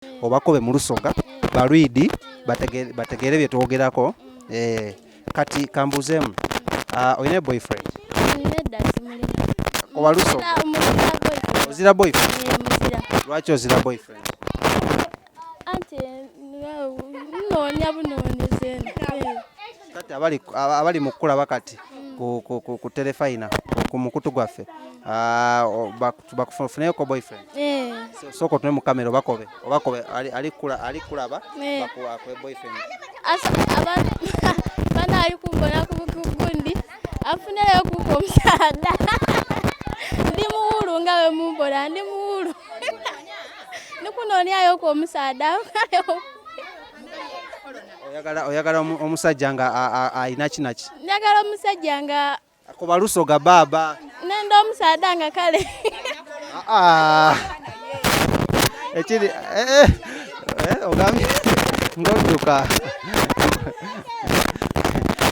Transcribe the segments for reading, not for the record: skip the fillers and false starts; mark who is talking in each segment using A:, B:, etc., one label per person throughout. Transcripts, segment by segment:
A: obakobe mu Lusoga balwidi bategeere bye twogerako. Kati kambuzeemu oyina boyfriend? Owa Lusoga ozira boyfriend? Lwaki ozira boyfriend? Kati abali mu kukulaba kati ku telefayina ku mukutu gwaffe bakufuneyo ko boyfriend. Soko tune mu kamera obakobe ali kulaba bakwe boyfriend.
B: Bana ali kumbona kubundi afuneyo kuko omusaadha ndi muwulu nga we mumbona ndi muwulu nikunonyayo ko omusaadha.
A: Oyagala omusajja nga ayina kinaki?
B: Njagala omusajja nga
A: kuba Lusoga baba
B: nenda omusaadha nga kale
A: ekiri ogambye ngodduka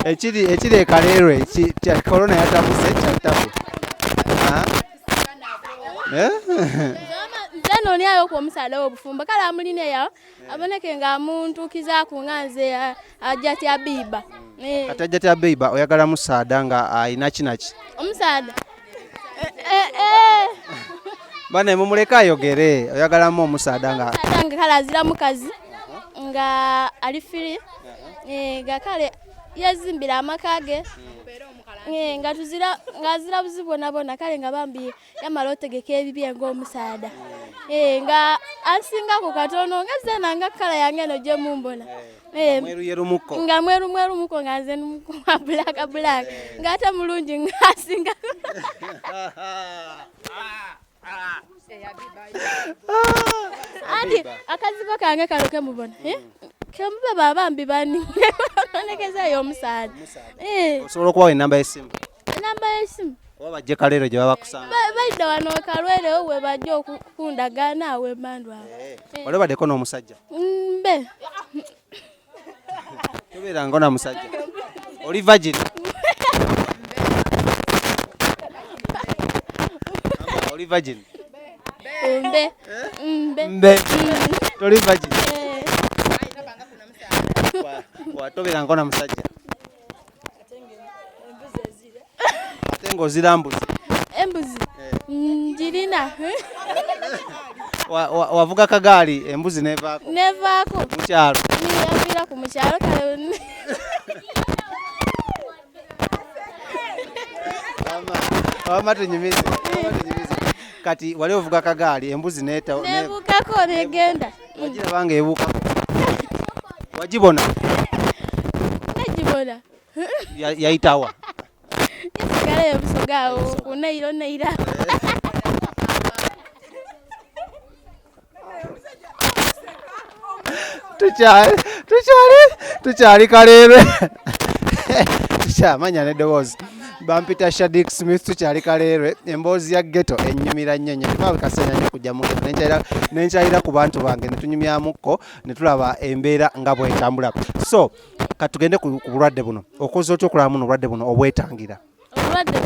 A: ekiri ekaleerwe korona yatabuse kyatabu
B: nonyayo ku omusaadha w'Obufumbo kale amulina eyo aboneke nga amuntuukizaaku nga nze ajjati Abiba.
A: Kati ajjati Abiba oyagala musaadha nga ayina kinaki?
B: Omusaadha
A: bane mumuleke ayogere. Oyagalamu omusaadha nga
B: kale azira mukazi nga ali firi nga kale yazimbira amaka ge nga azira buzibonabona kale nga bambi yamala otegeka ebibye ng'omusaadha nga ansingaku katono nga zena nga kala yange eno gye mumbona nga mweru muko nga nze wa bulaka nga ate mulungi nga asinga andi akazigo kange kalo kemubona kemube babambi bani onekezayo omusaadha.
A: Osobola okubawa enamba y'essimu?
B: Enamba y'essimu
A: oba bajje kaleero gye baba kusanga?
B: Baidda wano kalwerewo we bajja okukundagana awo emmandu awo.
A: Wali baddeko n'omusajja?
B: Mbe
A: tobeeranga na musajja? Oli virgin? Oli virgin? Mbe toli virgin? Tobeeranga na musajja ate ng'ozira mbuzi?
B: Embuzi njirina.
A: Wavuga kagaali embuzi nevaako?
B: Nevaako
A: mu kyalo?
B: Niyavira ku mukyalo kale.
A: Wama tunyumize. Kati wali ovuga kagaali embuzi
B: nevukako negenda.
A: Wagiraba nga ebuukako? Wagibona?
B: Negibona.
A: Yayitawa?
B: Yasigala Omusoga awo ku Nairo. Tukyali kaleerwe tukyamanya n'eddoboozi bampita Shadik Smith. Tukyali kaleerwe emboozi ya ghetto ennyumira nnyo naawe kaseera nnyo kujja mu nenkyayira ku bantu bange ne tunyumyamukko ne tulaba embeera nga bwetambula. So katugende ku bulwadde buno. Okoze otya okulaba muno obulwadde buno obwetangira? Obulwadde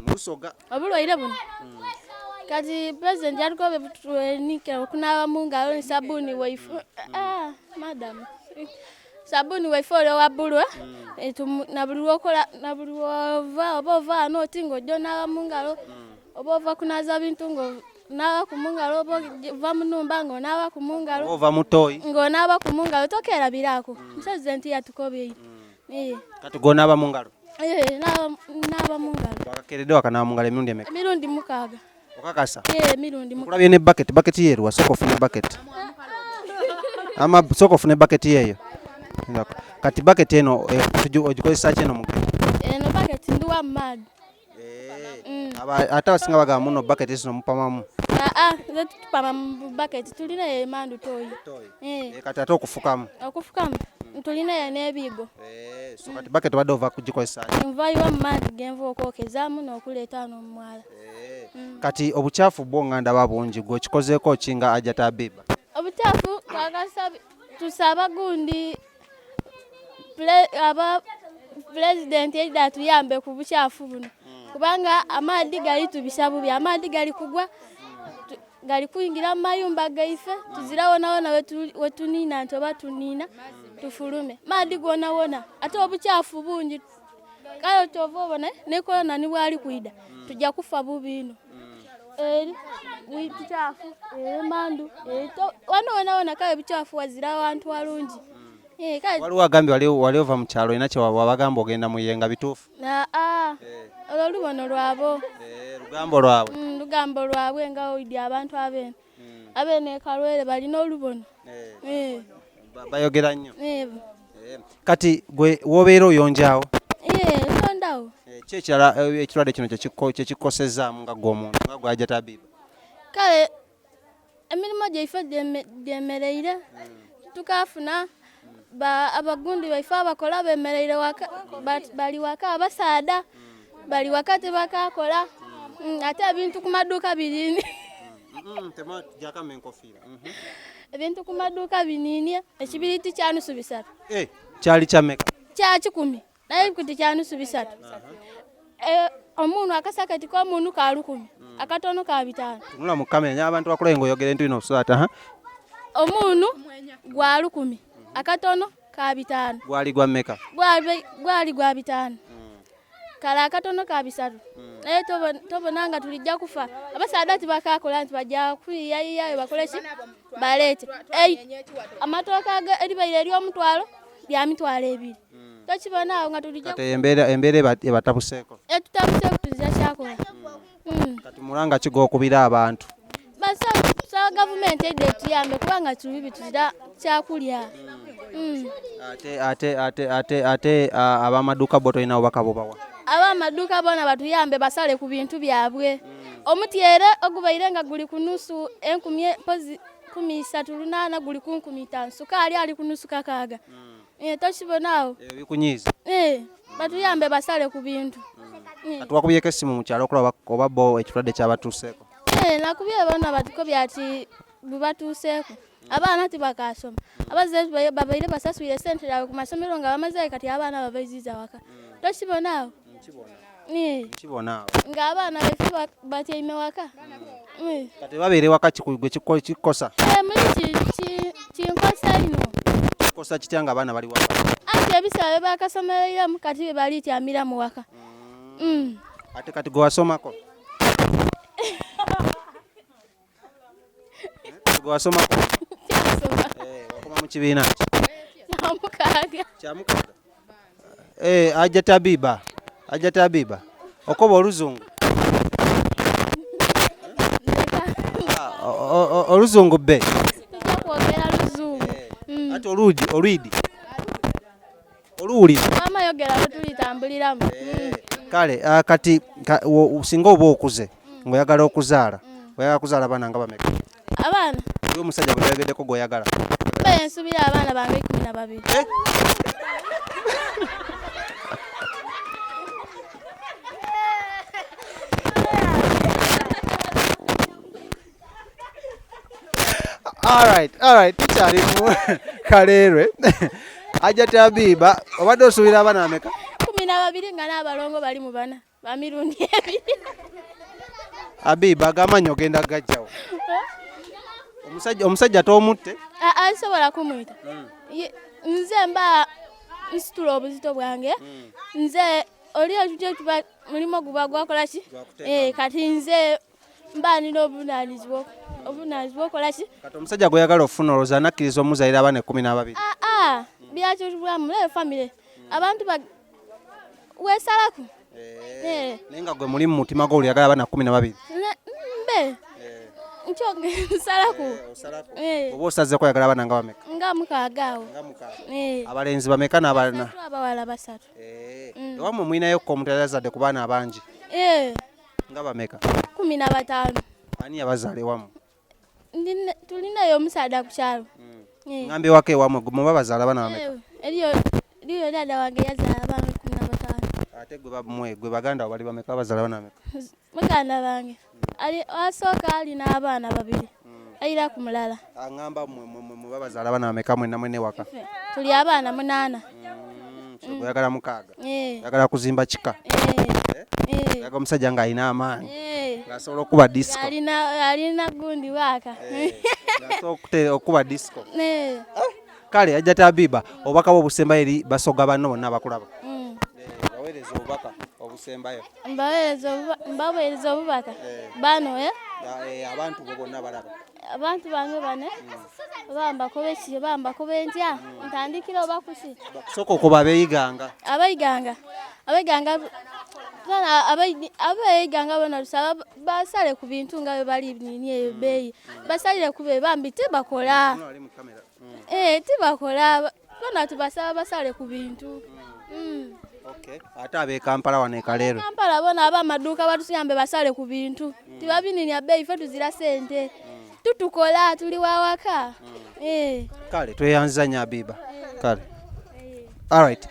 A: Lusoga
B: obulwaire buno kati president yalikobe butwenika okunaaba mu ngalo ni sabuni waifu madam sabuni waifu ole wabulwa nabulwova obova noti ng'ojja onaaba mu ngalo oba ova kunaaza bintu ng'onaaba ku mu ngalo oba ova mu nnumba ng'onaaba ku mu ngalo
A: ova mu ttooyi
B: ng'onaaba ku mu ngalo tokeerabiraako president yatukobye.
A: Kati g'onaaba mu ngalo?
B: Naaba mu ngalo.
A: Wakakeeredde wakanaaba mu ngalo emirundi emeka?
B: Emirundi 6.
A: Okakasa?
B: Emirundi 6.
A: Kulabye ne bucket yeeruwa sooka ofune bucket. Sooka ofune bucket yeeyo. Kati bucket eno ogikozesa ki eno mu?
B: Eno bucket ndiwa mu maadi.
A: Ate abasinga bagamba muno bucket zino mupamamu?
B: Nze tutupama mu bucket tulina emandu tooyi.
A: Kati ate okufukamu?
B: Okufukamu tulina n'ebiigo.
A: So kati bucket obadde ova kugikozesa ki?
B: Nvaayo mu maadi genva okwokezaamu n'okuleeta wano mu mwala.
A: Kati obukyafu bwo nga ndaba bungi gwe okikozeeko ki nga ajjati Abiba?
B: Obukyafu tusaba gundi President yedda atuyambe ku bukyafu buno kubanga amaadhi gali tubisa bubi, amaadhi gali kugwa gali kuyingira mu mayumba gaife tuzira wona wetuniina nti oba tuniina tufulume maadi gona wona ate obucaafu bungi kale kyova obona ne korona ni bwali kwida tujja kufa bubino bucaafu mandu wona kale bucaafu wazira abantu walungi
A: waliwo agambye wali ova mu kyalo ina kyewabagamba ogenda muyenga bituufu
B: olwo lubono lwabo lugambo lwabwe nga oidi abantu abeene kalwere balina olubono
A: bayogera nnyo kati gwe wobeera oyonjaawo
B: sondawo
A: kyekirala ekirwadde kino kyekikosezaamu nga gw'omuntu nga gwaja tabiba
B: kale emirimu gyaife gyemereire tukafuna abagundi baife abakola bemereire bali waka abasaada bali waka tebakakola ate ebintu ku maduuka birini ebintu ku maduuka biniinie ekibiriti kyanusu 3
A: kyali kyameka
B: kya 10 naye kuti kyanusu 3 omuntu akasakati k'omuntu ka 10 akatono ka 5
A: tunula mu kamera abantu bakulenga oyogera entu ino okusata
B: omuntu gwa 10 akatono ka 5
A: gwali gwa meka
B: gwali gwa 5 kala akatono ka 3 naye tobonanga tulijja kufa abasaada tibakakola nti bajja kuyiyayiyayo bakoleki baleete amatooka eribaire ery'omutwalo lya mitwalo 2 tokibonaawo nga tulijja
A: embeera ebatabuseeko
B: tutabuseeko tuzira kyakola
A: kati mulanga kigokubira abantu
B: basaba gavumenti edde tuyambe kubanga tubibi tuzira kyakulya
A: ate ab'amaduuka bo tolina obubaka bubawa
B: ab'amaduuka bona batuyambe basale ku bintu byabwe omutyere ogubaire nga guli ku nusu 138 guli ku 15 sukaali ali ku nusu 6 tokibonaawo
A: bikunyiiza
B: batuyambe basale ku bintu
A: tuwakubyeko essimu mu kyalo okulaba oba bo ekirwadde kyabatuuseeko
B: nakubye bona batukobya ati bubatuuseeko abaana tibakasoma abazaire babaire basaswire sente yaabwe ku masomero nga bamazeyo kati abaana babaiziza waka tokibonaawo nga abaana baife batyaime waka
A: kati babeere waka gwe kikosa
B: muli kinkosa ino
A: kikosa kitya nga abaana bali waka
B: anti ebisala bebakasomereramu kati balityamira mu waka
A: ate kati gwe wasomako wasomako wakoma mu kibiina kyamukaaga ajja tabiba okoba oluzungu oluzungu bbe
B: tujja kwogera luzungu
A: ate olwidi oluwulira
B: amayogera lwetulitambuliramu
A: kale kati singa oba okuze ng'oyagala okuzaala oyagala kuzaala abaana nga bameka
B: abaana
A: gwe omusajja gwe yogeddeko gw'oyagala
B: ensubira abaana bange 12
A: all right tukyali mu kaleerwe ajja tabiba obadde osuubira abaana ameka
B: 12 nga n'abalongo bali mu bana bamirundi 2
A: abiba agamanyi ogenda gajjawo omusajja tomutte
B: asobola kumwita nze mba nsitula obuzito bwange nze oli ekyo mulimo guba gwakolaki kati nze mba nina obuvunaanyizibwa okolaki
A: kati omusajja gweyagala ofuna olowooza anakkiriza omuzaire abaana 12
B: byakyo tubulamu naye famire abantu weesalaku
A: naye nga gwe muli mu mutima gwo oyagala abaana 12
B: mbe nsalaku
A: oba osazeeko oyagala abaana nga bameka
B: nga 6 awo
A: abalenzi bameka n'abaana
B: abawala 3
A: ewammwe mwinayo omuntu yazadde ku baana abangi nga bameka
B: 15
A: ani yabazaala ewammwe
B: tulinayo omusaada ku kyalo
A: ngambye waka ewammwe muba bazaala abaana bameka
B: eriyo dada wange yazaala abaana 15
A: ate gwe baganda bali bameka bazaala abaana bameka
B: baganda bange asooka alina abaana 2 ayira ku mulala
A: aŋŋamba muba bazaala abaana bameka mwenna mwene waka
B: tuli abaana 8
A: oyagala 6 oyagala kuzimba kika oyaga omusajja ng'alina amaanyi ng'asobola okuba disco
B: alina gundi waaka
A: ng'asobola okuba disco kale ajja Tabiba obubaka bwo obusembayo eri basoga banno bonna abakulaba baweereza obubaka obusembayo
B: mbaweereza obubaka bano
A: abantu bo bonna balaba
B: abantu bange bane bambakobe ki bambakobe ntya ntandikira oba kuki
A: sooka okuba abeeyiganga
B: abeeyiganga bona tusaba basale ku bintu nga bwe bali nini eyo beeyi basalire ku be bambi tibakola tibakola bona tubasaba basale ku bintu
A: ate ab'e Kampala wano e Kaleerwe
B: Kampala bona ab'amaduuka batuyambe basale ku bintu tibabininya beeyi fe tuzira sente tutukola tuli wawaka
A: kale tweyanziza nnyo Abiba kale alright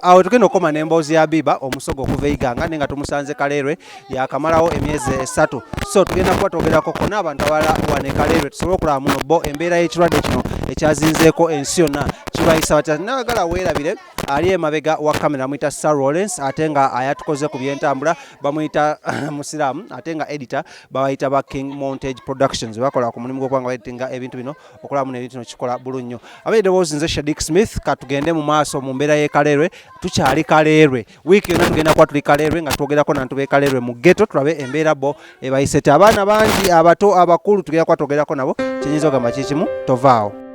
A: awo tugenda okukoma n'emboozi ya Abiba Omusoga okuva Iganga naye nga tumusanze Kaleerwe yakamalawo emyezi 3 so tugenda kuba twogerako konna abantu abalala wano e Kaleerwe tusobole okulaba muno bo embeera y'ekirwadde kino ekyazinzeeko ensi yonna kibayisa batya Njagala weerabire ali emabega wa kamera bamuyita Sir Lawrence ate nga ayatukoze ku byentambula bamuyita musiraamu ate nga editor babayita ba King Montage Productions bakola ku mulimu gw'okubanga bayitinga ebintu bino okulaba muno ebintu bino kikola bulungi nnyo abeddoboozi nze Shadik Smith katugende mu maaso mu mbeera y'e Kaleerwe tukyali Kaleerwe wiiki yonna tugenda kuba tuli Kaleerwe nga twogerako nantu b'e Kaleerwe mu ghetto tulabe embeera bo ebayise abaana bangi abato abakulu tugenda kuba twogerako nabo kyenyinza ogamba kikimu tovaawo